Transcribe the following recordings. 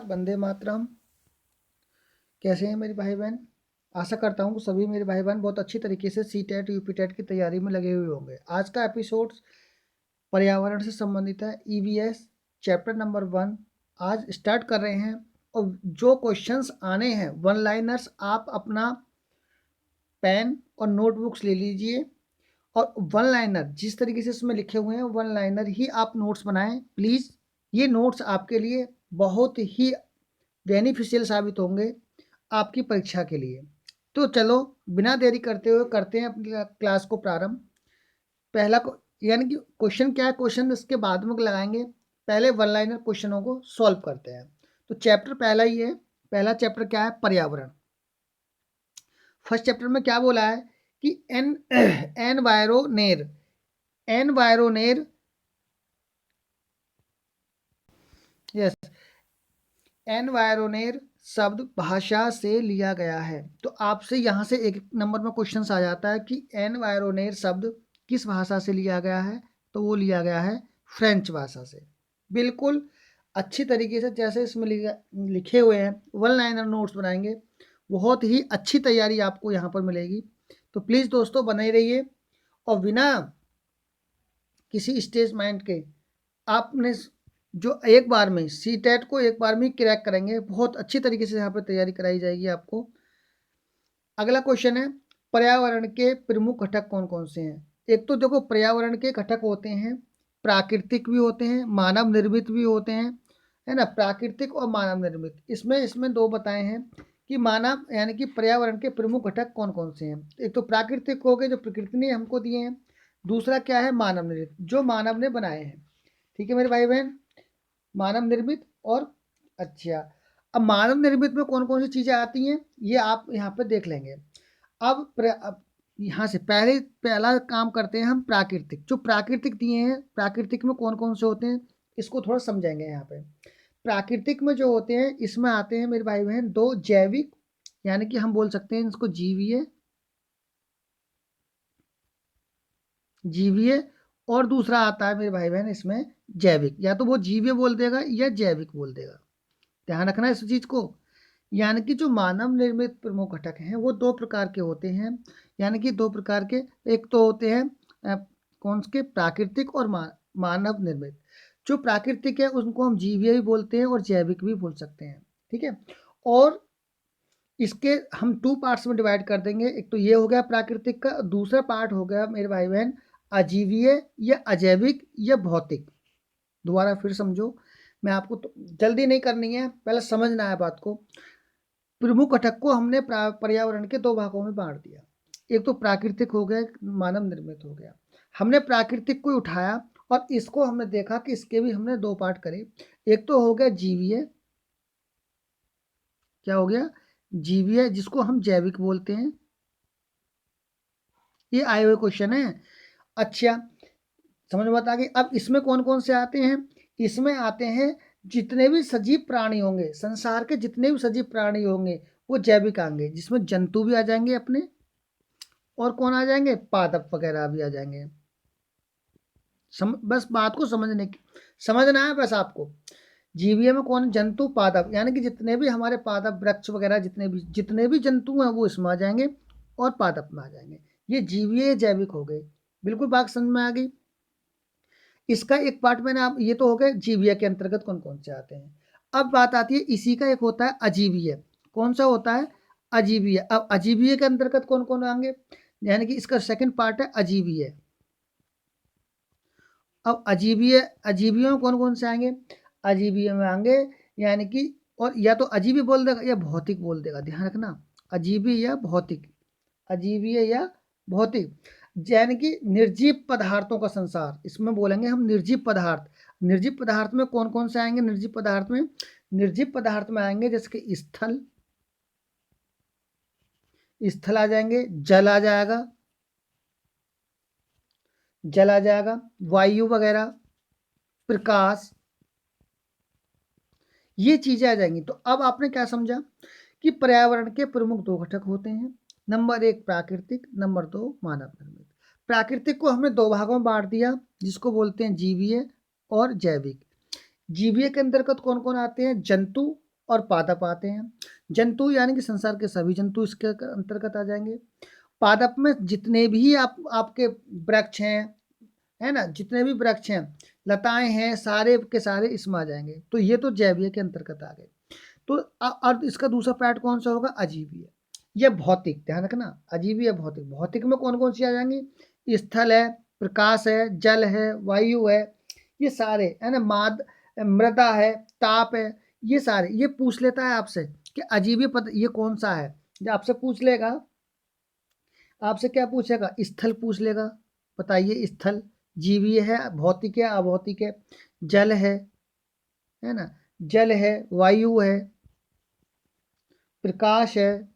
वंदे मातरम। कैसे हैं मेरे भाई बहन? आशा करता हूँ कि सभी मेरे भाई बहन बहुत अच्छी तरीके से सीटेट यूपीटेट की तैयारी में लगे हुए होंगे। आज का एपिसोड पर्यावरण से संबंधित है, ईवीएस चैप्टर नंबर 1 आज स्टार्ट कर रहे हैं। और जो क्वेश्चंस आने हैं वन लाइनर्स, आप अपना पेन और नोटबुक्स ले लीजिए और वन लाइनर जिस तरीके से इसमें लिखे हुए हैं वन लाइनर ही आप नोट्स बनाएं प्लीज़। ये नोट्स आपके लिए बहुत ही बेनिफिशियल साबित होंगे आपकी परीक्षा के लिए। तो चलो बिना देरी करते हुए करते हैं अपनी क्लास को प्रारंभ। पहला यानी कि क्वेश्चन क्या है, क्वेश्चन इसके बाद में लगाएंगे। पहले वन लाइनर क्वेश्चनों को सॉल्व करते हैं। तो चैप्टर पहला ही है। पहला चैप्टर क्या है? पर्यावरण। फर्स्ट चैप्टर में क्या बोला है कि एनवायरोनेर एनवायरोनेर यस एनवायरोनेर शब्द भाषा से लिया गया है। तो आपसे यहाँ से एक नंबर में क्वेश्चन आ जाता है कि एनवायरोनेर शब्द किस भाषा से लिया गया है? तो वो लिया गया है फ्रेंच भाषा से। बिल्कुल अच्छी तरीके से जैसे इसमें लिखे हुए हैं वन लाइनर नोट्स बनाएंगे, बहुत ही अच्छी तैयारी आपको यहाँ पर मिलेगी। तो प्लीज़ दोस्तों बने रहिए और बिना किसी स्टेज माइंड के आपने जो एक बार में सीटेट को एक बार में क्रैक करेंगे, बहुत अच्छी तरीके से यहाँ पर तैयारी कराई जाएगी आपको। अगला क्वेश्चन है, पर्यावरण के प्रमुख घटक कौन कौन से हैं? एक तो देखो पर्यावरण के घटक होते हैं, प्राकृतिक भी होते हैं, मानव निर्मित भी होते हैं, है ना। प्राकृतिक और मानव निर्मित, इसमें दो बताए हैं कि मानव यानी कि पर्यावरण के प्रमुख घटक कौन कौन से हैं। एक तो प्राकृतिक हो गए जो प्रकृति ने हमको दिए हैं, दूसरा क्या है? मानव निर्मित, जो मानव ने बनाए हैं। ठीक है मेरे भाई बहन, मानव निर्मित और अच्छा। अब मानव निर्मित में कौन कौन सी चीज़ें आती हैं ये आप यहाँ पे देख लेंगे। अब यहाँ से पहला काम करते हैं हम प्राकृतिक। जो प्राकृतिक दिए हैं, प्राकृतिक में कौन कौन से होते हैं इसको थोड़ा समझेंगे। यहाँ पे प्राकृतिक में जो होते हैं इसमें आते हैं मेरे भाई बहन दो जैविक, यानी कि हम बोल सकते हैं इसको जीवीय और दूसरा आता है मेरे भाई बहन इसमें जैविक। या तो वो जीवीय बोल देगा या जैविक बोल देगा, ध्यान रखना इस चीज़ को। यानी कि जो मानव निर्मित प्रमुख घटक हैं वो दो प्रकार के होते हैं, यानी कि दो प्रकार के। एक तो होते हैं कौन से? प्राकृतिक और मानव निर्मित। जो प्राकृतिक है उनको हम जीवीय भी बोलते हैं और जैविक भी बोल सकते हैं। ठीक है, और इसके हम टू पार्ट्स में डिवाइड कर देंगे। एक तो ये हो गया प्राकृतिक का, दूसरा पार्ट हो गया मेरे भाई बहन अजीवीय या अजैविक या भौतिक। दोबारा फिर समझो, मैं आपको तो जल्दी नहीं करनी है, पहले समझना है बात को। प्रमुख घटक को हमने पर्यावरण के दो भागों में बांट दिया। एक तो प्राकृतिक हो गया, मानव निर्मित हो गया। हमने प्राकृतिक को उठाया और इसको हमने देखा कि इसके भी हमने दो पार्ट करे। एक तो हो गया जीवीय, क्या हो गया? जीवीय, जिसको हम जैविक बोलते हैं। ये आए हुए क्वेश्चन है। अच्छा, समझ में आ गई। अब इसमें कौन कौन से आते हैं? इसमें आते हैं जितने भी सजीव प्राणी होंगे, संसार के जितने भी सजीव प्राणी होंगे वो जैविक आएंगे, जिसमें जंतु भी आ जाएंगे अपने, और कौन आ जाएंगे? पादप वगैरह भी आ जाएंगे। बस बात को समझना है बस आपको। जीवीय में कौन? जंतु, पादप, यानी कि जितने भी हमारे पादप वृक्ष वगैरह जितने भी जंतु हैं वो इसमें आ जाएंगे और पादप में आ जाएंगे। ये जीवीय जैविक हो गए। बिल्कुल बात समझ में आ गई। इसका एक पार्ट मैंने आप, ये तो हो गए जीवीय के अंतर्गत कौन कौन से आते हैं। अब बात आती है इसी का एक होता है अजीवीय। कौन सा होता है? अजीवीय। अब अजीवीय के अंतर्गत कौन कौन आएंगे, यानी कि इसका सेकंड पार्ट है अजीवीय। अब अजीवियों में कौन कौन से आएंगे? अजीविय में आएंगे यानी कि, और या तो अजीवी बोल देगा या भौतिक बोल देगा, ध्यान रखना। अजीवी या भौतिक, अजीवीय या भौतिक, यानी कि निर्जीव पदार्थों का संसार, इसमें बोलेंगे हम निर्जीव पदार्थ। निर्जीव पदार्थ में कौन कौन से आएंगे? निर्जीव पदार्थ में आएंगे जैसे कि स्थल आ जाएंगे, जल आ जाएगा, वायु वगैरह, प्रकाश, ये चीजें आ जाएंगी। तो अब आपने क्या समझा कि पर्यावरण के प्रमुख दो घटक होते हैं, नंबर 1 प्राकृतिक, नंबर 2 मानव निर्मित। प्राकृतिक को हमने दो भागों में बांट दिया, जिसको बोलते हैं जीवीय और जैविक। जीवीय के अंतर्गत कौन कौन आते हैं? जंतु और पादप आते हैं। जंतु यानी कि संसार के सभी जंतु इसके अंतर्गत आ जाएंगे। पादप में जितने भी आपके वृक्ष हैं, है ना, जितने भी वृक्ष हैं, लताएं हैं, सारे के सारे इसमें आ जाएंगे। तो ये तो जैवीय के अंतर्गत आ गए। तो और इसका दूसरा पार्ट कौन सा होगा? अजीवीय या भौतिक। ध्यान रखना, अजीवीय भौतिक। भौतिक में कौन कौन सी आ जाएंगी? स्थल है, प्रकाश है, जल है, वायु है, ये सारे, है ना, मृदा है, ताप है, ये सारे। ये पूछ लेता है आपसे कि अजीवीय पद ये कौन सा है, जो आपसे पूछ लेगा। आपसे क्या पूछेगा? स्थल पूछ लेगा। बताइए स्थल जीवीय है, भौतिक है, अभौतिक है? जल है ना, जल है, वायु है, प्रकाश है,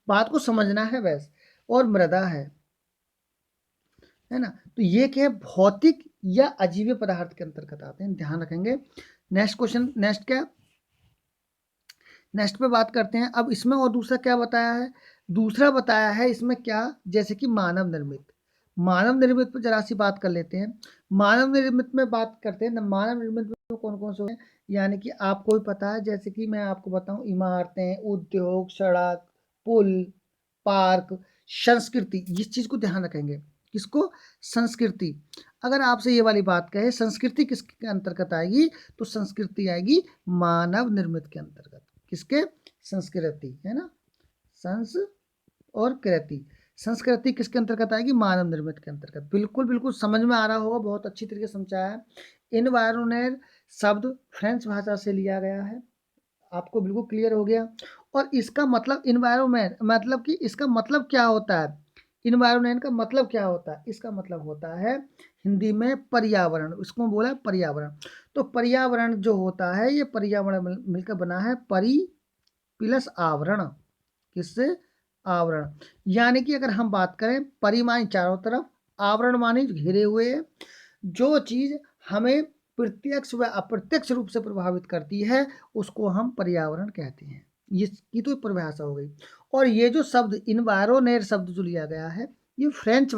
बात को समझना है बस, और मृदा है ना। तो ये क्या है? भौतिक या अजीवीय पदार्थ के अंतर्गत आते हैं, ध्यान रखेंगे। नेक्स्ट क्वेश्चन, नेक्स्ट क्या, नेक्स्ट पे बात करते हैं। अब इसमें और दूसरा क्या बताया है? दूसरा बताया है इसमें क्या, जैसे कि मानव निर्मित। मानव निर्मित पर जरा सी बात कर लेते हैं। मानव निर्मित में बात करते हैं, मानव निर्मित में कौन कौन से हैं, यानी कि आपको भी पता है, जैसे कि मैं आपको बताऊं, इमारतें, उद्योग, सड़क, पुल, पार्क, संस्कृति। इस चीज को ध्यान रखेंगे। किसको? संस्कृति। अगर आपसे ये वाली बात कहे संस्कृति किसके अंतर्गत आएगी, तो संस्कृति आएगी मानव निर्मित के अंतर्गत। किसके? संस्कृति, है ना, संस और कृति। संस्कृति किसके अंतर्गत आएगी? मानव निर्मित के अंतर्गत। बिल्कुल बिल्कुल समझ में आ रहा होगा, बहुत अच्छी तरीके से समझाया है। इन्वायरनेट शब्द फ्रेंच भाषा से लिया गया है, आपको बिल्कुल क्लियर हो गया। और इसका मतलब इन्वायरमेंट, मतलब कि इसका मतलब क्या होता है? इन्वायरमेंट का मतलब क्या होता है? इसका मतलब होता है हिंदी में पर्यावरण, इसको बोला पर्यावरण। तो पर्यावरण जो होता है, ये पर्यावरण मिलकर बना है परि प्लस आवरण। किससे? आवरण। यानी कि अगर हम बात करें, परि मानी चारों तरफ, आवरण मानी घिरे हुए। जो चीज हमें प्रत्यक्ष व अप्रत्यक्ष रूप से प्रभावित करती है, उसको हम पर्यावरण कहते हैं। इसकी तो परिभाषा हो गई। और ये जो शब्द इन्वायरोनेट शब्द जो लिया गया है, ये फ्रेंच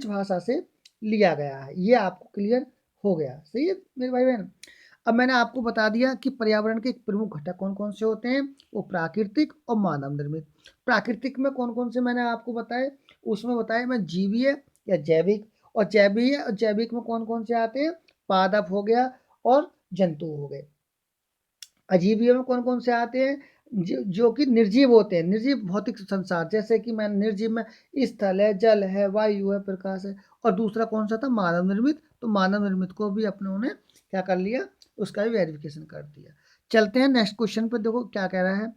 भाषा से लिया गया है। ये आपको क्लियर हो गया, सही है मेरे भाई बहन। अब मैंने आपको बता दिया कि पर्यावरण के प्रमुख घटक कौन कौन से होते हैं, वो प्राकृतिक और मानव निर्मित। प्राकृतिक में कौन कौन से मैंने आपको बताए, उसमें बताया मैं जीवीय या जैविक। और जैविक में कौन कौन से आते हैं? पादप हो गया और जंतु हो गए। अजीवीय में कौन कौन से आते हैं? जो कि निर्जीव होते हैं, निर्जीव भौतिक संसार, जैसे कि मैं निर्जीव में स्थल है, जल है, वायु है, प्रकाश है। और दूसरा कौन सा था? मानव निर्मित। तो मानव निर्मित को भी अपने उन्हें क्या कर लिया, उसका भी वेरिफिकेशन कर दिया। चलते हैं नेक्स्ट क्वेश्चन पर, देखो क्या कह रहा है।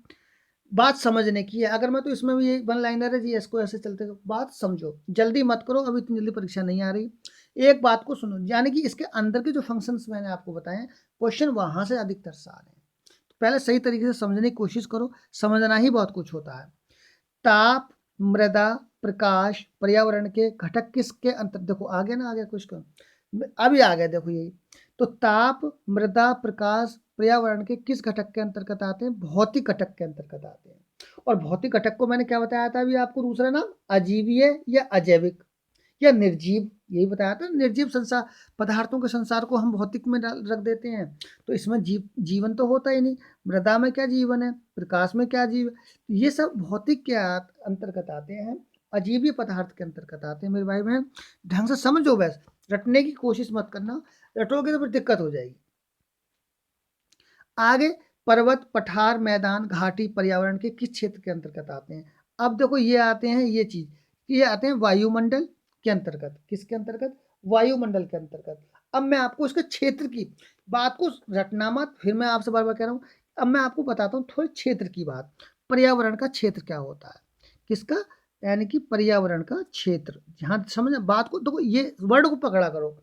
बात समझने की है, अगर मैं तो इसमें भी ये वन लाइनर है जी, इसको ऐसे चलते बात समझो, जल्दी मत करो, अभी इतनी जल्दी परीक्षा नहीं आ रही। एक बात को सुनो, यानी कि इसके अंदर के जो फंक्शंस मैंने आपको बताए, क्वेश्चन वहां से अधिकतर से आ रहे हैं। तो पहले सही तरीके से समझने की कोशिश करो, समझना ही बहुत कुछ होता है। ताप, मृदा, प्रकाश, पर्यावरण के घटक किसके अंतर, देखो आ गया ना, आ गया कुछ का, अभी आ गया, देखो यही। तो ताप, मृदा, प्रकाश, पर्यावरण के किस घटक के अंतर्गत आते हैं? भौतिक घटक के अंतर्गत आते हैं। और भौतिक घटक को मैंने क्या बताया था अभी आपको? दूसरा नाम अजीवीय या अजैविक या निर्जीव, यही बताया था। निर्जीव संसार, पदार्थों के संसार को हम भौतिक में रख देते हैं, तो इसमें जीवन तो होता ही नहीं। मृदा में क्या जीवन है, प्रकाश में क्या जीव, ये सब भौतिक के अंतर्गत आते हैं, अजीवीय पदार्थ के अंतर्गत आते हैं। मेरे भाई बहन ढंग से समझो, बस रटने की कोशिश मत करना, रटोगे तो फिर दिक्कत हो जाएगी। आगे, पर्वत, पठार, मैदान, घाटी पर्यावरण के किस क्षेत्र के अंतर्गत आते हैं? अब देखो ये आते हैं, ये आते हैं वायुमंडल के अंतर्गत। किसके अंतर्गत? वायुमंडल के अंतर्गत। अब मैं आपको इसके क्षेत्र की बात को रटना मत, फिर मैं आपसे बार बार कह रहा हूँ। अब मैं आपको बताता हूँ थोड़ी क्षेत्र की बात। पर्यावरण का क्षेत्र क्या होता है? किसका? यानी कि पर्यावरण का क्षेत्र। ध्यान समझ बात को, देखो ये वर्ड को पकड़ा करो,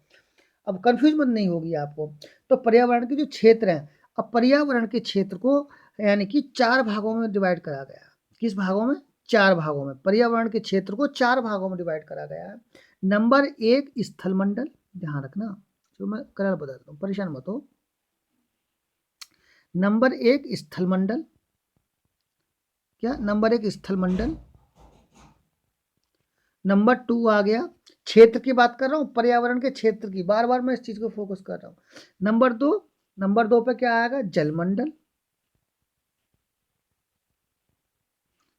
अब कंफ्यूज मत नहीं होगी आपको। तो पर्यावरण के जो क्षेत्र हैं, अब पर्यावरण के क्षेत्र को यानी कि 4 भागों में डिवाइड करा गया है। किस भागों में? 4 भागों में। पर्यावरण के क्षेत्र को 4 भागों में डिवाइड करा गया है। नंबर 1 स्थल मंडल, ध्यान रखना, जो मैं कलर बदलता हूँ, परेशान मत हो। नंबर 1 स्थल मंडल, क्या नंबर 1 स्थल मंडल। नंबर 2 आ गया, क्षेत्र की बात कर रहा हूँ, पर्यावरण के क्षेत्र की, बार बार मैं इस चीज को फोकस कर रहा हूँ। नंबर 2 नंबर 2 पे क्या आएगा, जलमंडल,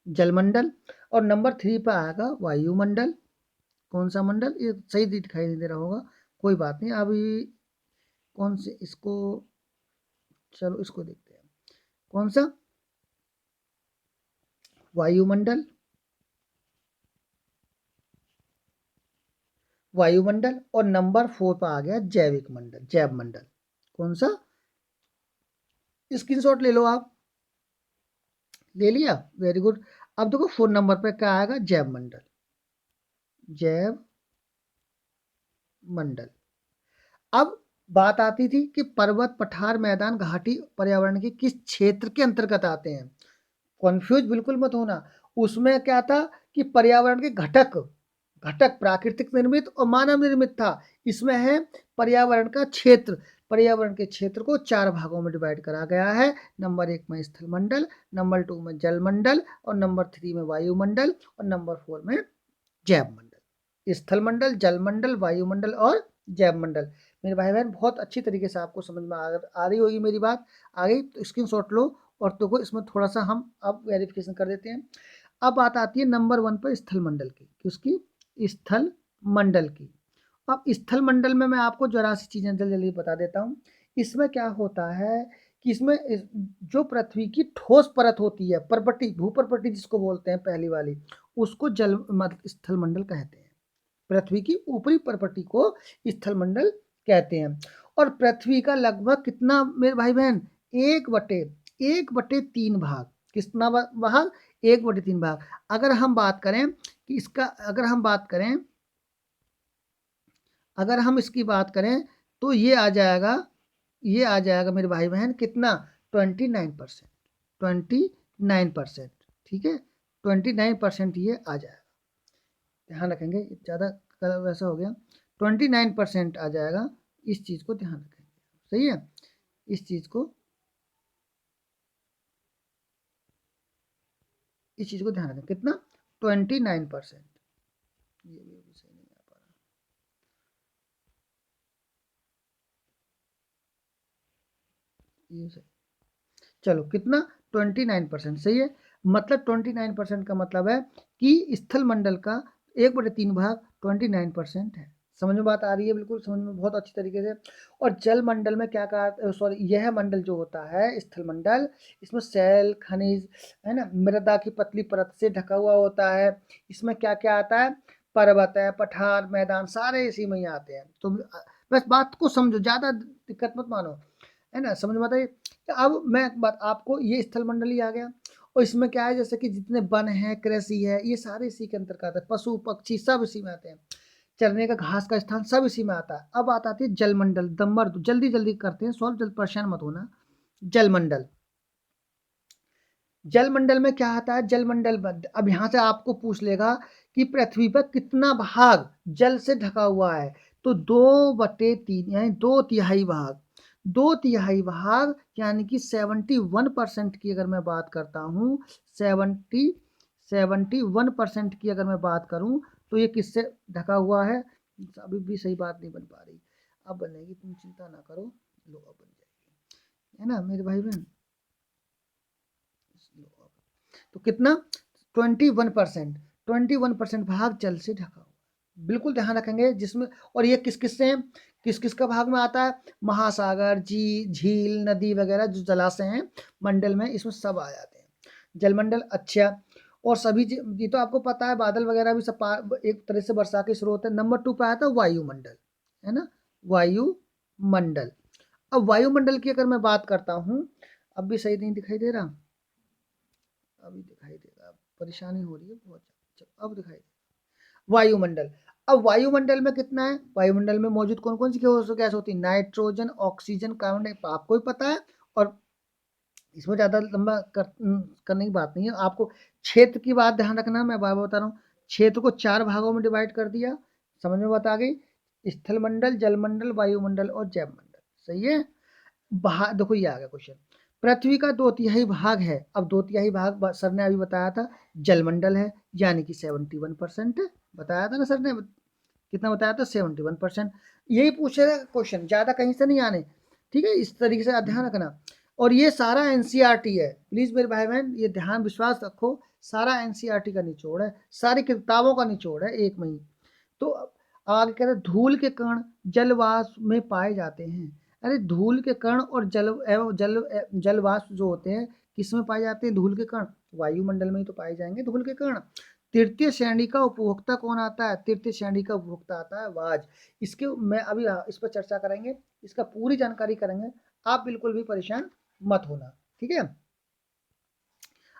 जलमंडल। और नंबर 3 पे आएगा वायुमंडल। कौन सा मंडल, ये सही दिखाई नहीं दे रहा होगा, कोई बात नहीं। अभी कौन से इसको, चलो इसको देखते हैं, कौन सा, वायुमंडल, वायुमंडल। और नंबर 4 पे आ गया जैविक मंडल, जैव मंडल। कौन सा, स्क्रीनशॉट ले लो आप, ले लिया, वेरी गुड। अब देखो 4 नंबर पे क्या आएगा, जैव मंडल, जैव मंडल। अब बात आती थी कि पर्वत, पठार, मैदान, घाटी पर्यावरण के किस क्षेत्र के अंतर्गत आते हैं। कंफ्यूज बिल्कुल मत होना, उसमें क्या था कि पर्यावरण के घटक, घटक प्राकृतिक निर्मित और मानव निर्मित था। इसमें है पर्यावरण का क्षेत्र, पर्यावरण के क्षेत्र को 4 भागों में डिवाइड करा गया है। नंबर 1 में स्थल मंडल, नंबर 2 में जल मंडल, और नंबर 3 में वायुमंडल, और नंबर 4 में जैव मंडल। स्थल मंडल, जल मंडल, वायुमंडल और जैव मंडल। मेरे भाई बहन बहुत अच्छी तरीके से आपको समझ में आ रही होगी मेरी बात, आ गई तो स्क्रीनशॉट लो। और तो को इसमें थोड़ा सा हम अब वेरिफिकेशन कर देते हैं। अब बात आती है नंबर 1 पर स्थल मंडल की, किसकी, स्थल मंडल की। अब स्थल मंडल में मैं आपको जरा सी चीज़ें जल्दी जल्दी बता देता हूँ। इसमें क्या होता है कि इसमें जो पृथ्वी की ठोस परत होती है, परपट्टी, भूपरपट्टी जिसको बोलते हैं पहली वाली, उसको जल स्थल मंडल कहते हैं। पृथ्वी की ऊपरी परपट्टी को स्थल मंडल कहते हैं। और पृथ्वी का लगभग कितना मेरे भाई बहन, 1/3 भाग, कितना भाग, 1/3 भाग। अगर हम बात करें कि इसका, अगर हम इसकी बात करें तो ये आ जाएगा, मेरे भाई बहन कितना, 29%, 29%, ठीक है, 29% ये आ जाएगा। ध्यान रखेंगे, ज़्यादा वैसा हो गया, 29% आ जाएगा। इस चीज़ को ध्यान रखेंगे, सही है, इस चीज़ को, ध्यान रखें, कितना, 29%। ये भी अभी सही नहीं आ पा रहा, ये सही, चलो कितना, 29% सही है। मतलब 29% का मतलब है कि स्थल मंडल का 1/3 भाग 29% है। समझ में बात आ रही है, बिल्कुल समझ में, बहुत अच्छी तरीके से। और जल मंडल में क्या कहा, सॉरी, यह मंडल जो होता है स्थल मंडल, इसमें सेल, खनिज, है ना, मृदा की पतली परत से ढका हुआ होता है। इसमें क्या क्या आता है, पर्वत है, पठार, मैदान, सारे इसी में ही आते हैं। तो बस बात को समझो, ज़्यादा दिक्कत मत मानो, है ना, समझ में आता है। अब मैं एक बात आपको, ये स्थल मंडल ही आ गया। और इसमें क्या है, जैसे कि जितने वन है, कृषि है, ये सारे इसी के अंतर्गत आते हैं, पशु पक्षी सब इसी में आते हैं, चरने का घास का स्थान सब इसी में आता है। अब आती है जलमंडल, नंबर 2, जल्दी जल्दी करते हैं सॉल्व, जल्द परेशान मत होना। जलमंडल, जलमंडल में क्या आता है, जलमंडल अब यहाँ से आपको पूछ लेगा कि पृथ्वी पर कितना भाग जल से ढका हुआ है, तो 2/3 यानी 2/3 भाग, 2/3 भाग, यानी कि 71% की अगर मैं बात करता हूँ, 71% की अगर मैं बात करूँ, तो ये किससे ढका हुआ है। अभी भी सही बात नहीं बन पा रही, अब बनेगी, तुम चिंता ना करो, लो अब बन जाएगी, है ना मेरे भाई बहन। तो कितना, 21%, 21% भाग जल से ढका हुआ, बिल्कुल ध्यान रखेंगे। जिसमें, और ये किस किस से हैं, किस किस का भाग में आता है, महासागर, झील, नदी वगैरह जो जलाशय हैं मंडल में, इसमें सब आ जाते हैं जलमंडल। अच्छा, और सभी ये तो आपको पता है, बादल वगैरह भी सब एक तरह से वर्षा के स्रोत है। नंबर 2 पे आता है वायुमंडल, है ना, वायुमंडल। अब वायुमंडल की अगर मैं बात करता हूँ, अब भी सही नहीं दिखाई दे रहा, अभी दिखाई देगा, परेशानी हो रही है बहुत, अब दिखाई देगा वायुमंडल। अब वायुमंडल में कितना है, वायुमंडल में मौजूद कौन कौन सी गैस होती है, नाइट्रोजन, ऑक्सीजन, कार्बन डाइऑक्साइड, आपको ही पता है। और इसमें ज़्यादा लंबा करने की बात नहीं है, आपको क्षेत्र की बात ध्यान रखना, मैं बार बार बता रहा हूँ, क्षेत्र को 4 भागों में डिवाइड कर दिया, समझ में बात आ गई, स्थल मंडल, जलमंडल, वायुमंडल और जैव मंडल, सही है। देखो ये आ गया क्वेश्चन, पृथ्वी का 2/3 भाग है। अब 2/3 भाग सर ने अभी बताया था जलमंडल है, यानी कि 71% बताया था ना सर ने, कितना बताया था, 71%। यही पूछेगा क्वेश्चन, ज़्यादा कहीं से नहीं आने। ठीक है, इस तरीके से ध्यान रखना। और ये सारा एनसीईआरटी है, प्लीज मेरे भाई बहन ये ध्यान विश्वास रखो, सारा एनसीईआरटी का निचोड़ है, सारी किताबों का निचोड़ है एक में ही। तो आगे कहते हैं धूल के कण जलवाष्प में पाए जाते हैं। अरे धूल के कण और जलवाष्प जो होते हैं किस में पाए जाते हैं? धूल के कण वायुमंडल में ही तो पाए जाएंगे धूल के कण। तृतीय श्रेणी का उपभोक्ता कौन आता है? तृतीय श्रेणी का उपभोक्ता आता है वाज। इसके मैं अभी इस पर चर्चा करेंगे, इसका पूरी जानकारी करेंगे, आप बिल्कुल भी परेशान मत होना, ठीक है।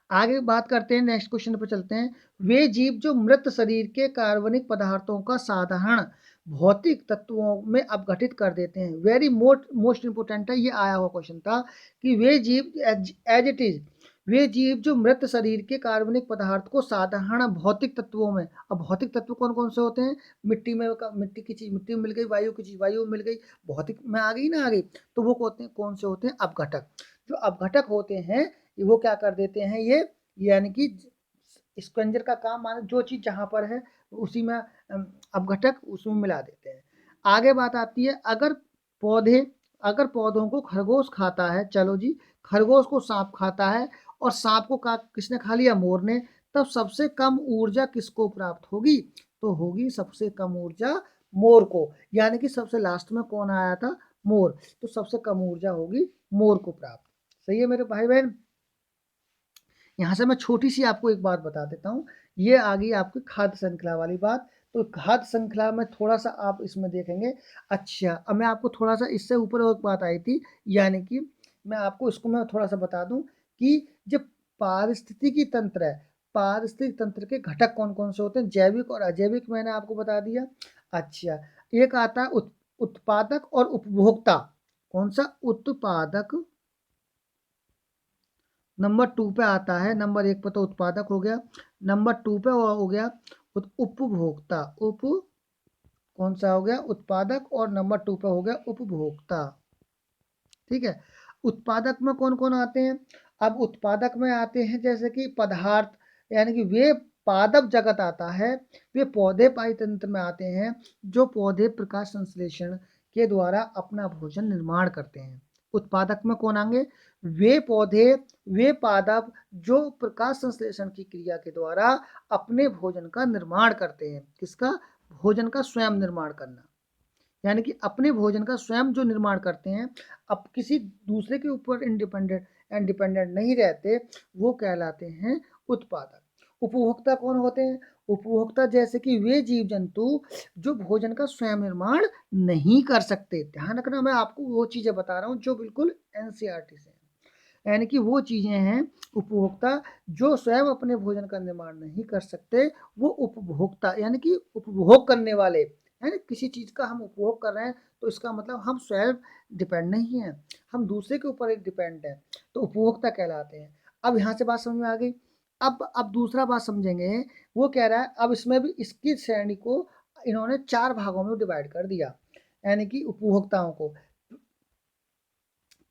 आगे बात करते हैं, नेक्स्ट क्वेश्चन पर चलते हैं। वे जीव जो मृत शरीर के कार्बनिक पदार्थों का साधारण भौतिक तत्वों में अपघटित कर देते हैं। वेरी मोस्ट इंपोर्टेंट है, ये आया हुआ क्वेश्चन था कि वे जीव एज इट इज, वे जीव जो मृत शरीर के कार्बनिक पदार्थ को साधारण भौतिक तत्वों में, अब भौतिक तत्व कौन कौन से होते हैं? मिट्टी में, मिट्टी की चीज मिट्टी में मिल गई, वायु की चीज वायु में मिल गई, भौतिक में आ गई ना, आ गई, तो वो कौन से होते हैं? अपघटक। जो अपघटक होते हैं वो क्या कर देते हैं, ये यानी कि स्पंजर का काम, माने जो चीज जहां पर है उसी में अपघटक उसमें मिला देते हैं। आगे बात आती है, अगर पौधों को खरगोश खाता है, चलो जी, खरगोश को सांप खाता है और सांप को किसने खा लिया? मोर ने, तब सबसे कम ऊर्जा किसको प्राप्त होगी? तो होगी सबसे कम ऊर्जा मोर को, यानी कि सबसे लास्ट में कौन आया था? मोर। तो सबसे कम ऊर्जा होगी मोर को प्राप्त। सही है मेरे भाई बहन। यहाँ से मैं छोटी सी आपको एक बात बता देता हूँ, ये आ गई आपकी खाद्य श्रृंखला वाली बात। तो खाद्य श्रृंखला में थोड़ा सा आप इसमें देखेंगे। अच्छा, अब मैं आपको थोड़ा सा इससे ऊपर एक बात आई थी, यानी कि मैं आपको इसको मैं थोड़ा सा बता दूं कि जब पारिस्थितिकी तंत्र है, पारिस्थितिक तंत्र के घटक कौन कौन से होते हैं? जैविक और अजैविक मैंने आपको बता दिया। अच्छा, एक आता है उत्पादक और उपभोक्ता। कौन सा? उत्पादक। नंबर 2 पे आता है, नंबर 1 पे तो उत्पादक हो गया, नंबर 2 पे हो गया उपभोक्ता। कौन सा हो गया? उत्पादक। और नंबर 2 पे हो गया उपभोक्ता, ठीक है। उत्पादक में कौन कौन आते हैं? अब उत्पादक में आते हैं जैसे कि पदार्थ, यानी कि वे पादप जगत आता है, वे पौधे पारितंत्र में आते हैं, जो पौधे प्रकाश संश्लेषण के द्वारा अपना भोजन निर्माण करते हैं। उत्पादक में कौन आएंगे? वे पौधे, वे पादप जो प्रकाश संश्लेषण की क्रिया के द्वारा अपने भोजन का निर्माण करते हैं। किसका? भोजन का स्वयं निर्माण करना, यानी कि अपने भोजन का स्वयं जो निर्माण करते हैं, अब किसी दूसरे के ऊपर इंडिपेंडेंट नहीं रहते, वो कहलाते हैं उत्पादक। उपभोक्ता कौन होते हैं? उपभोक्ता जैसे कि वे जीव जंतु जो भोजन का स्वयं निर्माण नहीं कर सकते। ध्यान रखना, मैं आपको वो चीजें बता रहा हूँ जो बिल्कुल एनसीईआरटी से, यानी कि वो चीजें हैं उपभोक्ता जो स्वयं अपने भोजन का निर्माण नहीं कर सकते, वो उपभोक्ता, यानी कि उपभोग करने वाले है ना। किसी चीज का हम उपभोग कर रहे हैं तो इसका मतलब हम स्वयं डिपेंड नहीं है, हम दूसरे के ऊपर डिपेंड है, तो उपभोक्ता कहलाते हैं। अब यहाँ से बात समझ में आ गई। अब दूसरा बात समझेंगे, वो कह रहा है अब इसमें भी इसकी श्रेणी को इन्होंने 4 भागों में डिवाइड कर दिया, यानी कि उपभोक्ताओं को।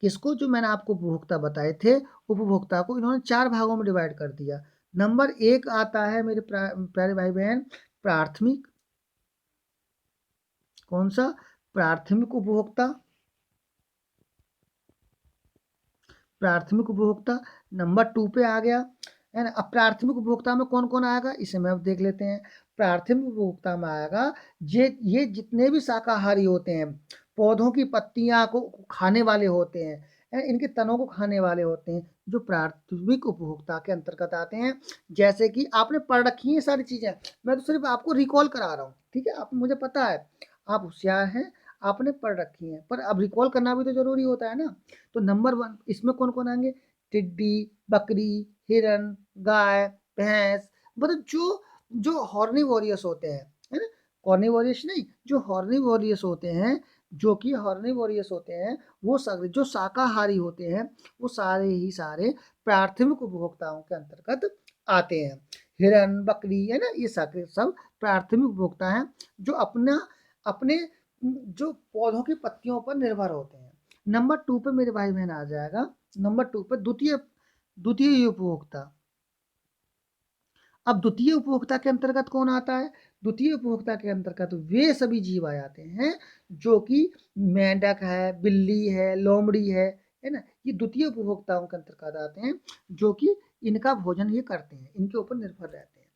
किसको? जो मैंने आपको उपभोक्ता बताए थे, उपभोक्ता को इन्होंने 4 भागों में डिवाइड कर दिया। नंबर 1 आता है मेरे प्यारे भाई बहन, प्राथमिक। कौन सा? प्राथमिक उपभोक्ता। प्राथमिक उपभोक्ता नंबर 2 पे आ गया, है ना। अब प्राथमिक उपभोक्ता में कौन कौन आएगा, इसे मैं अब देख लेते हैं। प्राथमिक उपभोक्ता में आएगा ये जितने भी शाकाहारी होते हैं, पौधों की पत्तियां को खाने वाले होते हैं, इनके तनों को खाने वाले होते हैं, जो प्राथमिक उपभोक्ता के अंतर्गत आते हैं। जैसे कि आपने पढ़ रखी है सारी चीजें, मैं तो सिर्फ आपको रिकॉल करा रहा हूँ, ठीक है। आप, मुझे पता है आप होशियार हैं, आपने पढ़ रखी है, पर अब रिकॉल करना भी तो जरूरी होता है ना। तो नंबर 1 इसमें कौन कौन आएंगे? टिड्डी, बकरी, हिरन, गाय, भैंस, मतलब जो हॉर्निवोरियस होते हैं, है ना। कॉर्निवोरियस नहीं, जो हॉर्निवोरियस होते हैं, जो कि हॉर्निवोरियस होते हैं, वो जो शाकाहारी होते हैं, वो सारे ही सारे प्राथमिक उपभोक्ताओं के अंतर्गत आते हैं। हिरन, बकरी, है ना, ये सारे सब प्राथमिक उपभोक्ता हैं, जो अपने जो पौधों की पत्तियों पर निर्भर होते हैं। नंबर 2 पे मेरे भाई बहन आ जाएगा, नंबर 2 पे द्वितीय उपभोक्ता। अब द्वितीय उपभोक्ता के अंतर्गत कौन आता है? द्वितीय उपभोक्ता के अंतर्गत वे सभी जीव आ जाते हैं जो कि मेंढक है, बिल्ली है, लोमड़ी है ना, ये द्वितीय उपभोक्ताओं के अंतर्गत आते हैं जो कि इनका भोजन ये करते हैं, इनके ऊपर निर्भर रहते हैं।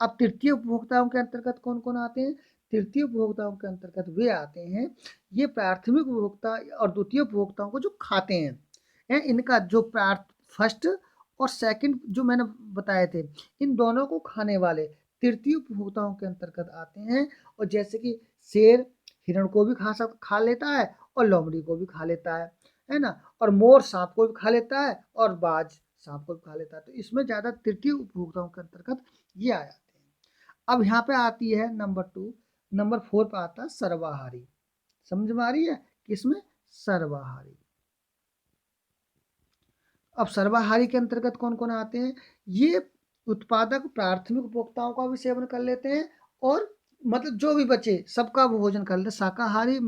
अब तृतीय उपभोक्ताओं के अंतर्गत कौन कौन आते हैं? तृतीय उपभोक्ताओं के अंतर्गत वे आते हैं ये प्राथमिक उपभोक्ता और द्वितीय उपभोक्ताओं को जो खाते हैं, इनका जो फर्स्ट और सेकंड जो मैंने बताए थे, इन दोनों को खाने वाले तृतीय उपभोक्ताओं के अंतर्गत आते हैं। और जैसे कि शेर हिरण को भी खा लेता है और लोमड़ी को भी खा लेता है ना, और मोर सांप को भी खा लेता है और बाज सांप को भी खा लेता है। तो इसमें ज़्यादा तृतीय उपभोक्ताओं के अंतर्गत ये आ जाते हैं। अब यहाँ पे आती है नंबर 2, नंबर 4 पे आता है सर्वाहारी। समझ में आ रही है? किसमें? सर्वाहारी। अब सर्वाहारी के अंतर्गत कौन कौन आते हैं? ये उत्पादक प्राथमिक उपभोक्ताओं का भी सेवन कर लेते हैं और मतलब जो भी बचे सबका भोजन कर लेते, शाकाहारी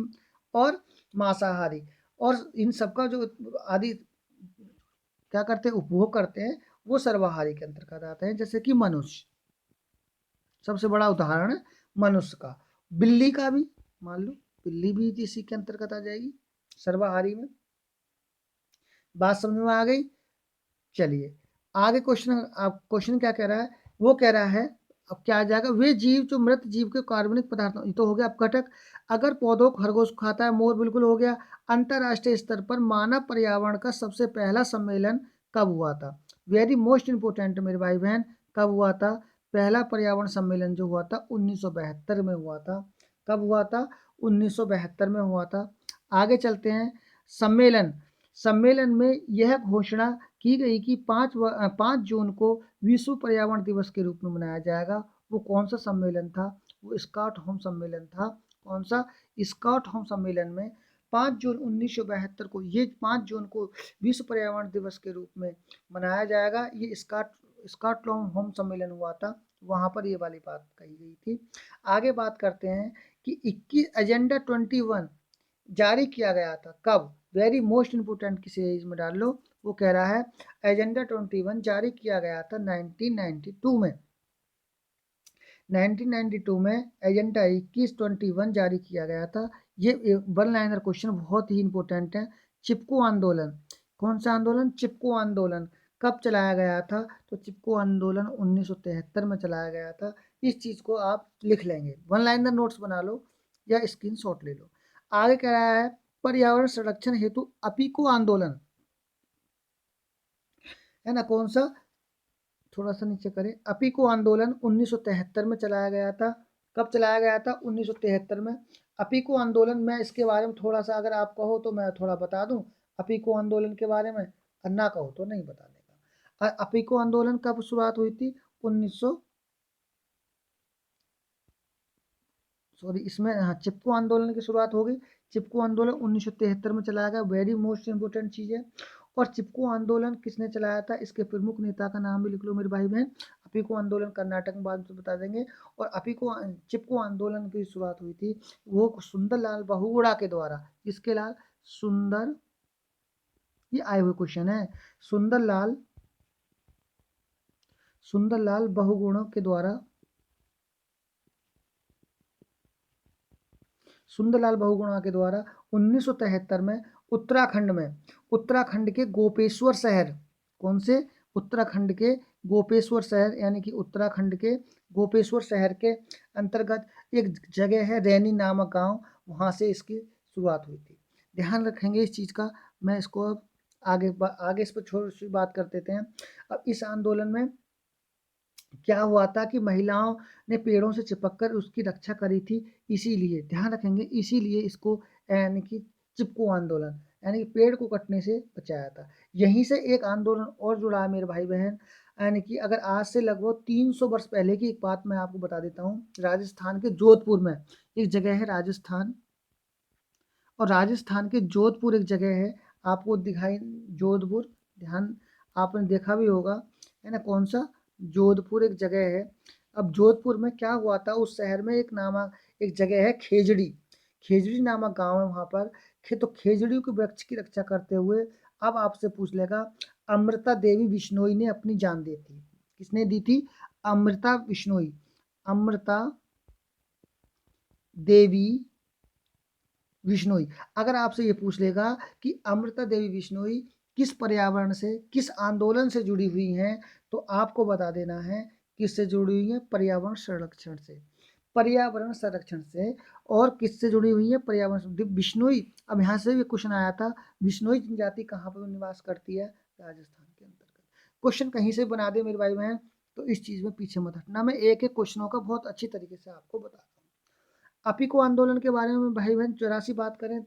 और मांसाहारी, और इन सबका जो आदि क्या करते हैं, उपभोग करते हैं, वो सर्वाहारी के अंतर्गत आते हैं। जैसे कि मनुष्य, सबसे बड़ा उदाहरण है मनुष्य का। बिल्ली का भी मान लो, बिल्ली भी इसी के अंतर्गत आ जाएगी सर्वाहारी में। बात समझ में आ गई? चलिए आगे क्वेश्चन क्या कह रहा है? वो कह रहा है अब क्या आ जाएगा, वे जीव जो मृत जीव के कार्बनिक पदार्थों, ये तो हो गया अपघटक। अगर पौधों को खरगोश खाता है, मोर बिल्कुल हो गया। अंतरराष्ट्रीय स्तर पर मानव पर्यावरण का सबसे पहला सम्मेलन कब हुआ था? वेरी मोस्ट इंपोर्टेंट मेरे भाई बहन, कब हुआ था? पहला पर्यावरण सम्मेलन जो हुआ था 1972 में हुआ था। कब हुआ था? 1972 में हुआ था। आगे चलते हैं। सम्मेलन सम्मेलन में यह घोषणा की गई कि 5 जून को विश्व पर्यावरण दिवस के रूप में मनाया जाएगा। वो कौन सा सम्मेलन था? वो स्टॉकहोम सम्मेलन था। कौन सा? स्टॉकहोम सम्मेलन में 5 जून 1972 को, ये 5 जून को विश्व पर्यावरण दिवस के रूप में मनाया जाएगा। ये स्टॉकहोम सम्मेलन हुआ था, वहाँ पर ये वाली बात कही गई थी। आगे बात करते हैं कि 21 एजेंडा 21 जारी किया गया था कब? वेरी मोस्ट इंपोर्टेंट किसी एज में डाल लो। वो कह रहा है एजेंडा 21 जारी किया गया था 1992 में। 1992 में एजेंडा 21 जारी किया गया था। ये वन लाइनर क्वेश्चन बहुत ही इंपॉर्टेंट है। चिपको आंदोलन, कौन सा आंदोलन? चिपको आंदोलन कब चलाया गया था? तो चिपको आंदोलन 1973 में चलाया गया था। इस चीज़ को आप लिख लेंगे, वन लाइनर नोट्स बना लो या स्क्रीनशॉट ले लो। आगे कह रहा है पर्यावरण संरक्षण हेतु अपिको आंदोलन, है ना, कौन सा? थोड़ा सा नीचे करें। अपिको आंदोलन 1973 में चलाया गया था। कब चलाया गया था? 1973 में। अपिको आंदोलन में इसके बारे में थोड़ा सा अगर आप कहो तो मैं थोड़ा बता दूं अपिको आंदोलन के बारे में, और ना कहो तो नहीं बताने का। अपिको आंदोलन कब शुरुआत हुई थी? 1900 सॉरी इसमें, हाँ, चिपको आंदोलन की शुरुआत हो गई। चिपको आंदोलन 1973 में चलाया गया, वेरी मोस्ट इंपोर्टेंट चीज़ है। और चिपको आंदोलन किसने चलाया था? इसके प्रमुख नेता का नाम भी लिख लो मेरे भाई बहन। अपिको आंदोलन कर्नाटक में बाद में बता देंगे। और चिपको आंदोलन की शुरुआत हुई थी वो सुंदरलाल बहुगुणा के द्वारा। किसके लाल? सुंदर, ये आए हुए क्वेश्चन है। सुंदरलाल सुंदरलाल बहुगुणा के द्वारा, सुंदरलाल बहुगुणा के द्वारा 1973 में उत्तराखंड के गोपेश्वर शहर, कौन से? उत्तराखंड के गोपेश्वर शहर, यानी कि उत्तराखंड के गोपेश्वर शहर के अंतर्गत एक जगह है रैनी नामक गांव, वहां से इसकी शुरुआत हुई थी। ध्यान रखेंगे इस चीज़ का। मैं इसको अब आगे इस पर छोटी सी बात कर देते हैं। अब इस आंदोलन में क्या हुआ था कि महिलाओं ने पेड़ों से चिपककर उसकी रक्षा करी थी, इसीलिए ध्यान रखेंगे, इसीलिए इसको यानी कि चिपको आंदोलन, यानी कि पेड़ को कटने से बचाया था। यहीं से एक आंदोलन और जुड़ा है मेरे भाई बहन, यानी कि अगर आज से लगभग 300 वर्ष पहले की एक बात मैं आपको बता देता हूँ। राजस्थान के जोधपुर में एक जगह है राजस्थान, और राजस्थान के जोधपुर एक जगह है, आपको दिखाई, जोधपुर, ध्यान, आपने देखा भी होगा, है ना, कौन सा? जोधपुर एक जगह है। अब जोधपुर में क्या हुआ था? उस शहर में एक जगह है खेजड़ी, खेजड़ी नामक गांव है वहाँ पर। तो खेजड़ी के वृक्ष की रक्षा करते हुए अब आपसे पूछ लेगा, अमृता देवी बिश्नोई ने अपनी जान दी थी। किसने दी थी? अमृता बिश्नोई। अमृता देवी बिश्नोई। अगर आपसे ये पूछ लेगा कि अमृता देवी बिश्नोई किस पर्यावरण से, किस आंदोलन से जुड़ी हुई हैं, तो आपको बता देना है किससे जुड़ी हुई है, पर्यावरण संरक्षण से। पर्यावरण संरक्षण से। और किससे जुड़ी हुई है, पर्यावरण। बिश्नोई, अब यहाँ से भी क्वेश्चन आया था, बिश्नोई जनजाति कहाँ पर निवास करती है, राजस्थान के अंतर्गत। क्वेश्चन कहीं से बना दे मेरे भाई बहन, तो इस चीज में पीछे मत हटना, मैं एक एक क्वेश्चनों का बहुत अच्छी तरीके से आपको बता। अपिको आंदोलन के बारे में भाई बहन जरा सी बात करें,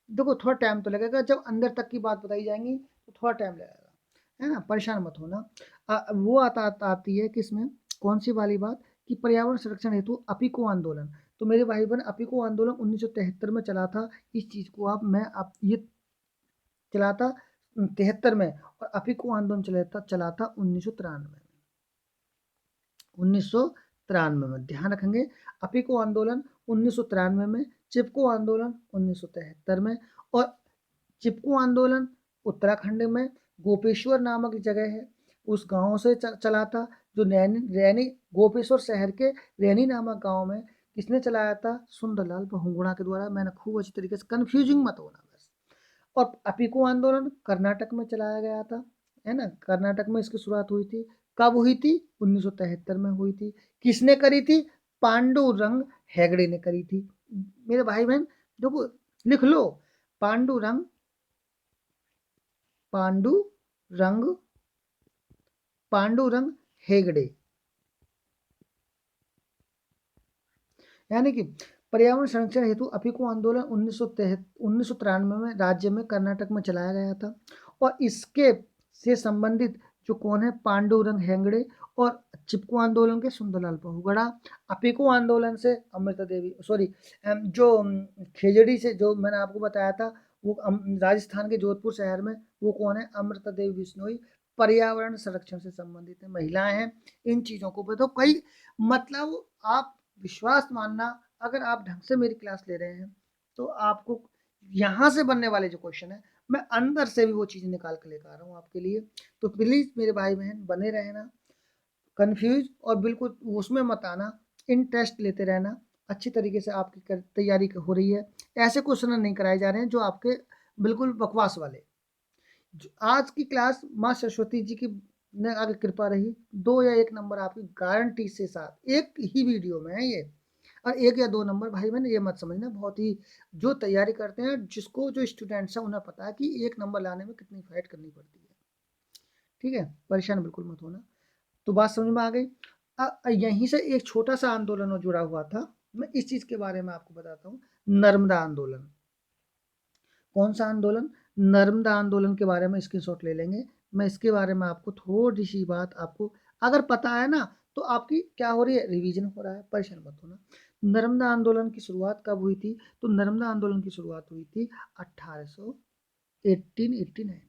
देखो थोड़ा टाइम तो लगेगा, जब अंदर तक की बात बताई जाएंगी तो थोड़ा टाइम लगेगा, है ना, परेशान मत होना। वो आती है किसमें, कौन सी वाली बात, कि पर्यावरण संरक्षण हेतु अपिको आंदोलन। तो मेरे भाई बहन अपिको आंदोलन 1973 में चला था। इस चीज को आप ये चला था 73 में, और अपिको आंदोलन चला था 1993 में। ध्यान रखेंगे, अपिको आंदोलन 1993 में, चिपको आंदोलन 1973 में। और चिपको आंदोलन उत्तराखंड में गोपेश्वर नामक जगह है, उस गांव से चला था, जो रैनी गोपेश्वर शहर के रैनी नामक गांव में किसने चलाया था, सुंदरलाल बहुगुणा के द्वारा। मैंने खूब अच्छी तरीके से, कंफ्यूजिंग मत होना बस। और अपिको आंदोलन कर्नाटक में चलाया गया था, है ना, कर्नाटक में इसकी शुरुआत हुई थी। कब हुई थी, 1973 में हुई थी। किसने करी थी, पांडुरंग हेगड़े ने करी थी। मेरे भाई बहन देखो, लिख लो, पांडुरंग पांडुरंग पांडुरंग हेगड़े, यानी कि पर्यावरण संरक्षण हेतु अपिको आंदोलन 1993 में राज्य में कर्नाटक में चलाया गया था। और इसके से संबंधित जो कौन है, पांडुरंग हेगड़े। और चिपको आंदोलन के सुंदरलाल बहुगुणा। अपिको आंदोलन से अमृता देवी, सॉरी, जो खेजड़ी से जो मैंने आपको बताया था, वो राजस्थान के जोधपुर शहर में, वो कौन है, अमृता देवी बिश्नोई। पर्यावरण संरक्षण से संबंधित है, महिलाएं हैं। इन चीजों को बताओ, कई मतलब आप विश्वास मानना, अगर आप ढंग से मेरी क्लास ले रहे हैं तो आपको यहाँ से बनने वाले जो क्वेश्चन है, मैं अंदर से भी वो चीज़ निकाल के लेकर आ रहा हूँ आपके लिए। तो प्लीज़ मेरे भाई बहन बने रहना, कंफ्यूज और बिल्कुल उसमें मत आना, इंटरेस्ट लेते रहना। अच्छी तरीके से आपकी तैयारी हो रही है, ऐसे क्वेश्चन नहीं कराए जा रहे हैं जो आपके बिल्कुल बकवास वाले। आज की क्लास माँ सरस्वती जी की ने आगे कृपा रही, 2 या 1 नंबर आपकी गारंटी से साथ, एक ही वीडियो में है ये। और 1 या 2 नंबर भाई बहन ये मत समझना, बहुत ही जो तैयारी करते हैं, जिसको जो स्टूडेंट्स हैं उन्हें पता है कि 1 नंबर लाने में कितनी फाइट करनी पड़ती है। ठीक है, परेशान बिल्कुल मत होना। तो बात समझ में आ गई। यहीं से एक छोटा सा आंदोलन जुड़ा हुआ था, मैं इस चीज के बारे में आपको बताता हूँ, नर्मदा आंदोलन। कौन सा आंदोलन, नर्मदा आंदोलन के बारे में स्क्रीनशॉट ले लेंगे। मैं इसके बारे में आपको थोड़ी सी बात, आपको अगर पता है ना, तो आपकी क्या हो रही है, रिवीजन हो रहा है, परेशान मत होना। नर्मदा आंदोलन की शुरुआत कब हुई थी, तो नर्मदा आंदोलन की शुरुआत हुई थी 1889।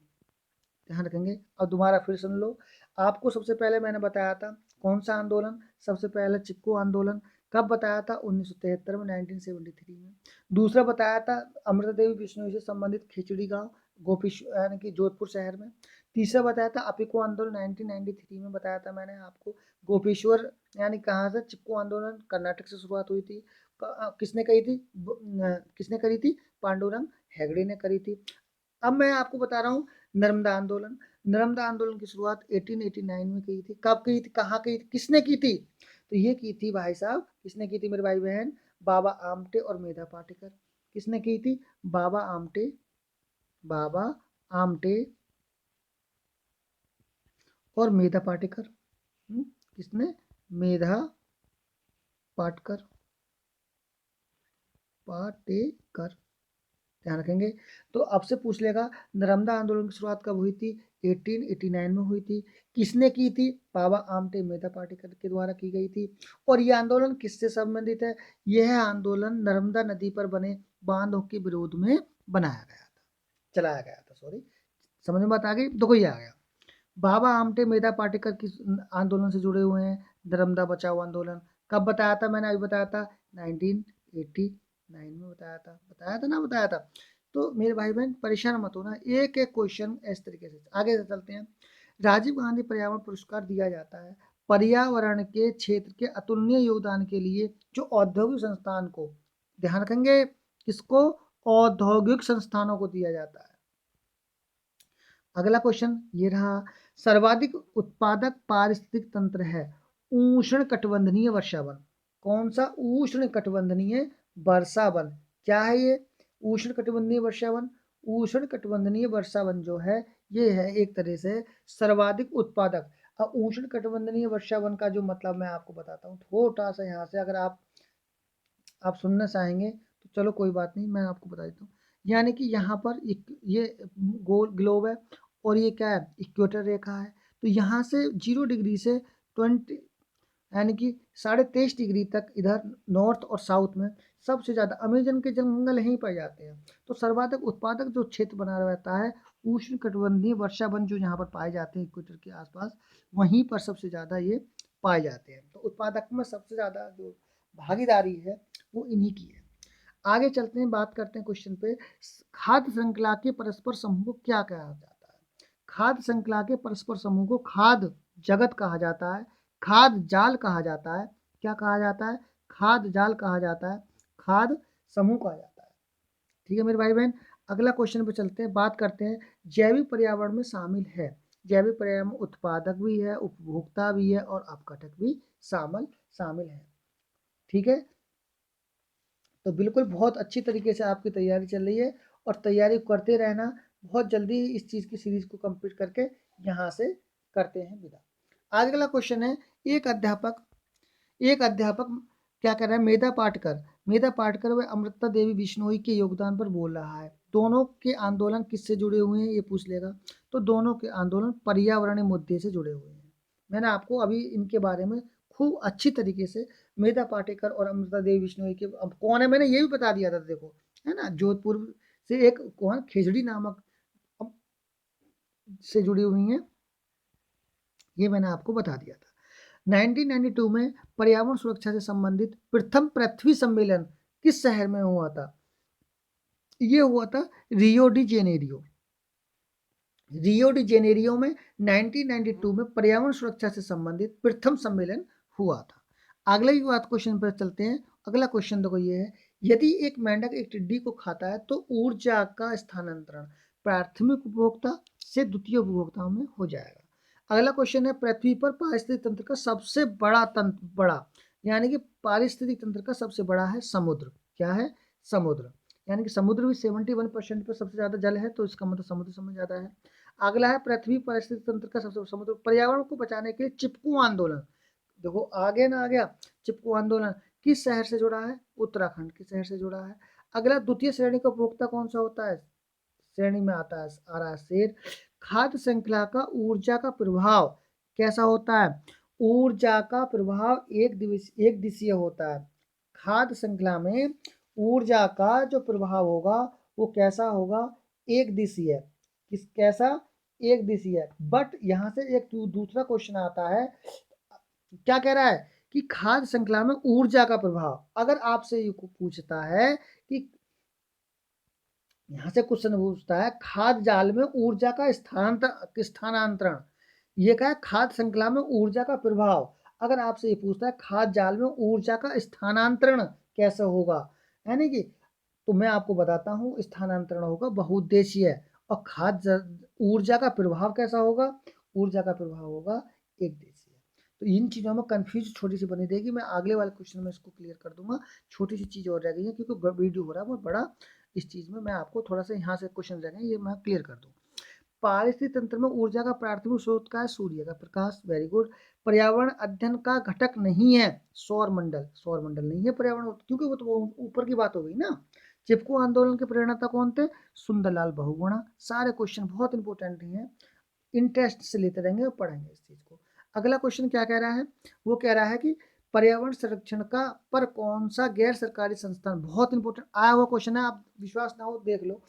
ध्यान रखेंगे। अब दोबारा फिर सुन लो, आपको सबसे पहले मैंने बताया था कौन सा आंदोलन, सबसे पहले चिपको आंदोलन। कब बताया था, 1973 में, 1973 में। दूसरा बताया था अमृता देवी बिश्नोई से संबंधित खिचड़ी गांव, गोपेश्वर यानी कि जोधपुर शहर में। तीसरा बताया था अपिको आंदोलन 1993 में बताया था मैंने आपको, गोपेश्वर यानी कहाँ से, चिपको आंदोलन कर्नाटक से शुरुआत हुई थी। किसने कही थी, किसने करी थी, पांडुरंग हेगड़े ने करी थी। अब मैं आपको बता रहा हूँ नर्मदा आंदोलन। नर्मदा आंदोलन की शुरुआत 1889 में की थी। कब की थी, कहाँ की थी, किसने की थी, तो ये की थी भाई साहब, किसने की थी मेरे भाई बहन, बाबा आमटे और मेधा पाटेकर। किसने की थी, बाबा आमटे, बाबा आमटे और मेधा पाटेकर। किसने, मेधा पाटकर, पाटेकर। ध्यान रखेंगे। तो आपसे पूछ लेगा नर्मदा आंदोलन की शुरुआत कब हुई थी, 1889 में हुई थी। किसने की थी, बाबा आमटे मेधा पाटेकर के द्वारा की गई थी। और यह आंदोलन किससे संबंधित है, यह आंदोलन नर्मदा नदी पर बने बांधों के विरोध में बनाया गया था, चलाया गया था, सॉरी, समझ में बात आ गई। देखो ये आ गया, बाबा आमटे मेधा पाटेकर किस आंदोलन से जुड़े हुए हैं, नर्मदा बचाओ आंदोलन। कब बताया था, मैंने अभी बताया था 1989 में बताया था ना, बताया था। तो मेरे भाई बहन परेशान मत होना, एक एक क्वेश्चन इस तरीके से आगे से चलते हैं। राजीव गांधी पर्यावरण पुरस्कार दिया जाता है पर्यावरण के क्षेत्र के अतुलनीय योगदान के लिए, जो औद्योगिक संस्थान को ध्यान रखेंगे, किसको? औद्योगिक संस्थानों को दिया जाता है। अगला क्वेश्चन ये रहा, सर्वाधिक उत्पादक पारिस्थितिक तंत्र है उष्ण कटिबंधीय वर्षावन। कौन सा? उष्ण कटिबंधीय वर्षावन। क्या है ये? उष्ण कटिबंधीय वर्षावन। उष्ण कटिबंधीय वर्षावन जो है ये है एक तरह से सर्वाधिक उत्पादक। अब उष्ण कटिबंधीय वर्षावन का जो मतलब मैं आपको बताता हूँ थोड़ा सा यहाँ से, अगर आप सुनना चाहेंगे तो चलो कोई बात नहीं, मैं आपको बता देता हूँ। यानी कि यहाँ पर ये गोल ग्लोब है और ये क्या है? इक्वेटर रेखा है। तो यहाँ से 0 डिग्री से 20 यानी कि 23.5 डिग्री तक इधर नॉर्थ और साउथ में सबसे ज़्यादा अमेजन के जंगल यहीं पाए जाते हैं। तो सर्वाधिक उत्पादक जो क्षेत्र बना रहता है उष्ण कटिबंधीय वर्षावन जो यहाँ पर पाए जाते हैं इक्वेटर के आसपास, वहीं पर सबसे ज़्यादा ये पाए जाते हैं। तो उत्पादक में सबसे ज़्यादा जो भागीदारी है वो इन्हीं की है। आगे चलते हैं, बात करते हैं क्वेश्चन पे, खाद्य श्रृंखला के परस्पर समूह को क्या कहा जाता है? खाद्य श्रृंखला के परस्पर समूह को खाद्य जगत कहा जाता है, खाद्य जाल कहा जाता है। क्या कहा जाता है? खाद्य जाल कहा जाता है, खाद्य समूह कहा जाता है। ठीक है मेरे भाई बहन, अगला क्वेश्चन पे चलते हैं, बात करते हैं जैविक पर्यावरण में शामिल है। जैविक पर्यावरण में उत्पादक भी है, उपभोक्ता भी है और अपघटक भी शामिल है। ठीक है, तो बिल्कुल बहुत अच्छी तरीके से आपकी तैयारी चल रही है और तैयारी करते रहना। बहुत जल्दी इस चीज़ की सीरीज को कंप्लीट करके यहाँ से करते हैं विदा। आज अगला क्वेश्चन है, एक अध्यापक क्या कर रहा है? मेधा पाटकर व अमृता देवी बिश्नोई के योगदान पर बोल रहा है। दोनों के आंदोलन किससे जुड़े हुए हैं ये पूछ लेगा। तो दोनों के आंदोलन पर्यावरणीय मुद्दे से जुड़े हुए हैं। मैंने आपको अभी इनके बारे में खूब अच्छी तरीके से मेधा पाटेकर और अमृता देवी बिश्नोई के, अब कौन है मैंने ये भी बता दिया था, देखो है ना, जोधपुर से एक कौन, खेजड़ी नामक से जुड़ी हुई हैं, ये मैंने आपको बता दिया था। 1992 में पर्यावरण सुरक्षा से संबंधित प्रथम पृथ्वी सम्मेलन किस शहर में हुआ था? ये हुआ था Rio de Janeiro. Rio de Janeiro में 1992 में पर्यावरण सुरक्षा से संबंधित प्रथम सम्मेलन हुआ था। अगले की बात क्वेश्चन पर चलते हैं। अगला क्वेश्चन देखो ये है, यदि एक मेंढक एक टिड्डी को खाता है तो ऊर्जा का स्थानांतरण प्राथमिक उपभोक्ता से द्वितीय उपभोक्ताओं में हो जाएगा। अगला क्वेश्चन है, पृथ्वी पर पारिस्थितिक तंत्र का सबसे बड़ा यानी कि पारिस्थितिक तंत्र का सबसे बड़ा है समुद्र। क्या है? समुद्र। यानी कि समुद्र भी 71% पर सबसे ज्यादा जल है, तो इसका मतलब समुद्र समय ज्यादा है। अगला है, पृथ्वी पारिस्थितिक तंत्र का सबसे समुद्र। पर्यावरण को बचाने के लिए चिपकू आंदोलन, देखो आगे ना आ गया, चिपकू आंदोलन किस शहर से जुड़ा है? उत्तराखंड के शहर से जुड़ा है। अगला, द्वितीय श्रेणी का उपभोक्ता कौन सा होता है? श्रेणी में आता है आ रहा है शेर। खाद्य श्रृंखला का ऊर्जा का प्रभाव कैसा होता है? ऊर्जा का प्रभाव एक दिशीय होता है। खाद्य श्रृंखला में ऊर्जा का जो प्रभाव होगा वो कैसा होगा? एक दिशीय। कैसा? एक दिशीय। बट यहाँ से एक दूसरा क्वेश्चन आता है, क्या कह रहा है कि खाद्य श्रृंखला में ऊर्जा का प्रभाव, अगर आपसे ये पूछता है कि यहाँ से क्वेश्चन पूछता है खाद्य जाल में ऊर्जा का स्थानांतरण, ये क्या है? खाद्य श्रृंखला में ऊर्जा का प्रभाव। अगर आपसे ये पूछता है खाद्य जाल में ऊर्जा का स्थानांतरण कैसे होगा, यानी कि, तो मैं आपको बताता हूँ, स्थानांतरण होगा बहुउद्देशीय। और खाद्य ऊर्जा का प्रभाव कैसा होगा? ऊर्जा का प्रभाव होगा एक देशीय। तो इन चीज़ों में कंफ्यूज छोटी सी बनी रहेगी, मैं अगले वाले क्वेश्चन में इसको क्लियर कर दूंगा। छोटी सी चीज़ और रह गई है क्योंकि वीडियो हो रहा है बहुत बड़ा, इस चीज़ में मैं आपको थोड़ा सा यहाँ से क्वेश्चन रह गए ये मैं क्लियर कर दूँ। पारिस्थितिक तंत्र में ऊर्जा का प्राथमिक स्रोत का है सूर्य का प्रकाश। Very good. पर्यावरण अध्ययन का घटक नहीं है सौरमंडल नहीं है पर्यावरण, क्योंकि वो तो ऊपर की बात हो गई ना। चिपको आंदोलन के प्रेरणाता कौन थे? सुंदरलाल बहुगुणा। सारे क्वेश्चन बहुत इंपॉर्टेंट हैं, इंटरेस्ट से लेते रहेंगे और पढ़ेंगे इस चीज़ को। अगला क्वेश्चन क्या कह रहा है? वो कह रहा है कि पर्यावरण संरक्षण का पर कौन सा गैर सरकारी संस्थान, बहुत इंपॉर्टेंट आया हुआ क्वेश्चन है, आप विश्वास ना हो देख लो।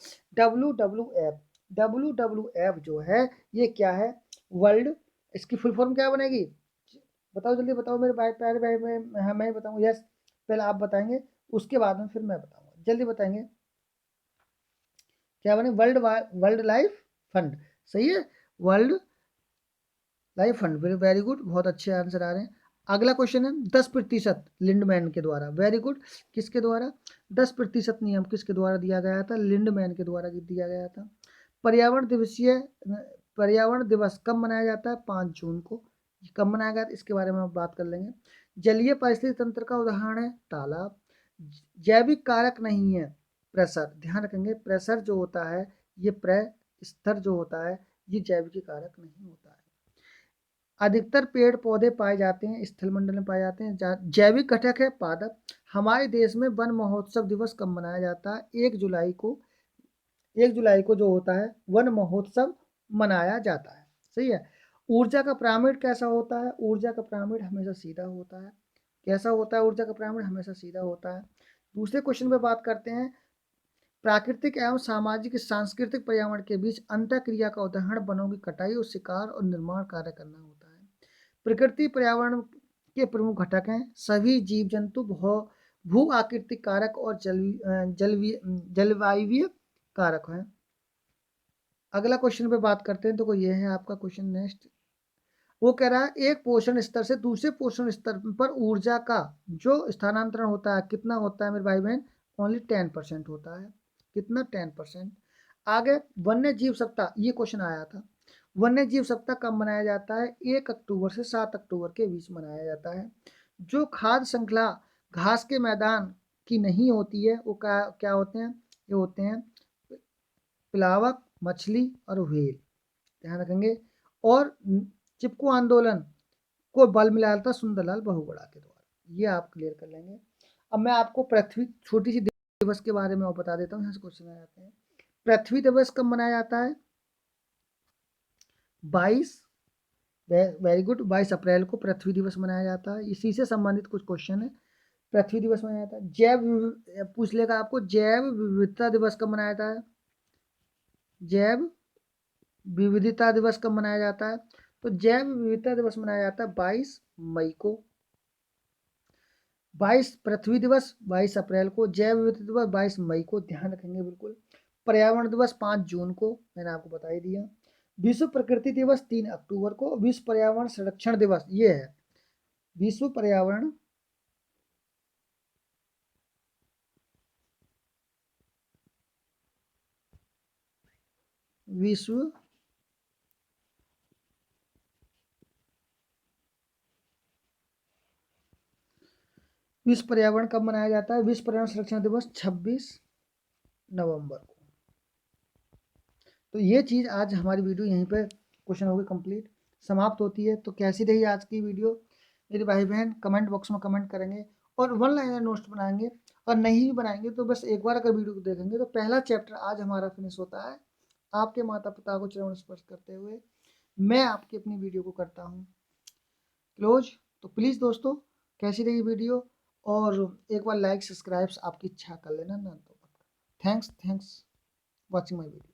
WWF जो है ये क्या है? वर्ल्ड, इसकी फुल फॉर्म क्या बनेगी? बताओ जल्दी बताओ मेरे भाई, प्यारे भाई, मैं बताऊँ? यस, पहले आप बताएंगे उसके बाद में फिर मैं बताऊंगा, जल्दी बताएंगे क्या बने? वर्ल्ड लाइफ फंड, सही है, world life fund. Very good, बहुत अच्छे आंसर आ रहे हैं। अगला क्वेश्चन है 10% लिंडमैन के द्वारा, वेरी गुड, किसके द्वारा, 10% नियम किसके द्वारा दिया गया था, लिंडमैन के द्वारा दिया गया था। पर्यावरण दिवस कब मनाया जाता है, 5 जून को। कब मनाया गया इसके बारे में हम बात कर लेंगे। जलीय पारिस्थितिकी तंत्र का उदाहरण है तालाब। जैविक कारक नहीं है प्रेशर, ध्यान रखेंगे प्रेशर जो होता है ये स्तर जो होता है ये जैविक कारक नहीं होता है। अधिकतर पेड़ पौधे पाए जाते हैं स्थल मंडल में पाए जाते हैं। जैविक घटक है पादप। हमारे देश में वन महोत्सव दिवस कब मनाया जाता है, 1 जुलाई को जो होता है वन महोत्सव मनाया जाता है। सही है। ऊर्जा का पिरामिड कैसा होता है, ऊर्जा का पिरामिड हमेशा सीधा होता है। कैसा होता है ऊर्जा का पिरामिड, हमेशा सीधा होता है। दूसरे क्वेश्चन पे बात करते हैं, प्राकृतिक एवं सामाजिक सांस्कृतिक पर्यावरण के बीच अंतःक्रिया का उदाहरण वनों की कटाई और शिकार और निर्माण कार्य करना होता है। प्रकृति पर्यावरण के प्रमुख घटक हैं सभी जीव जंतु, भू आकृतिक कारक और जलवायवीय कारक हैं। अगला क्वेश्चन पे बात करते हैं, तो ये है आपका क्वेश्चन नेक्स्ट। वो कह रहा है एक पोषण स्तर से दूसरे पोषण स्तर पर ऊर्जा का जो स्थानांतरण होता है कितना होता है मेरे भाई बहन, ओनली 10% होता है। कितना, 10%। आगे वन्य जीव सप्ताह, ये क्वेश्चन आया था। वन्य जीव सप्ताह कब मनाया जाता है, 1 अक्टूबर से 7 अक्टूबर के बीच मनाया जाता है। जो खाद्य श्रृंखला घास के मैदान की नहीं होती है वो क्या होते हैं, ये होते हैं प्लावक, मछली और व्हेल, ध्यान रखेंगे। और चिपको आंदोलन को बल मिलाया था सुंदरलाल बहुगुणा के द्वारा, ये आप क्लियर कर लेंगे। अब मैं आपको पृथ्वी छोटी सी दिवस के बारे में और बता देता हूँ, यहाँ से क्वेश्चन आ जाते हैं। पृथ्वी दिवस कब मनाया जाता है, 22, वेरी गुड, 22 अप्रैल को पृथ्वी दिवस मनाया जाता है। इसी से संबंधित कुछ क्वेश्चन है। पृथ्वी दिवस मनाया जाता है। पूछ लेगा आपको जैव विविधता दिवस कब मनाया जाता है, जैव विविधता दिवस कब मनाया जाता है, तो जैव विविधता दिवस मनाया जाता है 22 मई को। 22 पृथ्वी दिवस 22 अप्रैल को, जैव विविधता दिवस 22 मई को, ध्यान रखेंगे बिल्कुल। पर्यावरण दिवस 5 जून को, मैंने आपको बता ही दिया। विश्व प्रकृति दिवस 3 अक्टूबर को। विश्व पर्यावरण संरक्षण दिवस ये है, विश्व पर्यावरण विश्व विश्व पर्यावरण कब मनाया जाता है, विश्व पर्यावरण संरक्षण दिवस 26 नवंबर को। तो ये चीज़ आज हमारी वीडियो यहीं पे क्वेश्चन हो गई कंप्लीट, समाप्त होती है। तो कैसी रही आज की वीडियो मेरे भाई बहन, कमेंट बॉक्स में कमेंट करेंगे और वन लाइनर नोट्स बनाएंगे। और नहीं भी बनाएंगे तो बस एक बार अगर वीडियो को देखेंगे तो पहला चैप्टर आज हमारा फिनिश होता है। आपके माता पिता को चरण स्पर्श करते हुए मैं आपकी अपनी वीडियो को करता हूँ क्लोज। तो प्लीज़ दोस्तों कैसी रही वीडियो, और एक बार लाइक सब्सक्राइब आपकी इच्छा कर लेना ना। तो थैंक्स वॉचिंग माई वीडियो।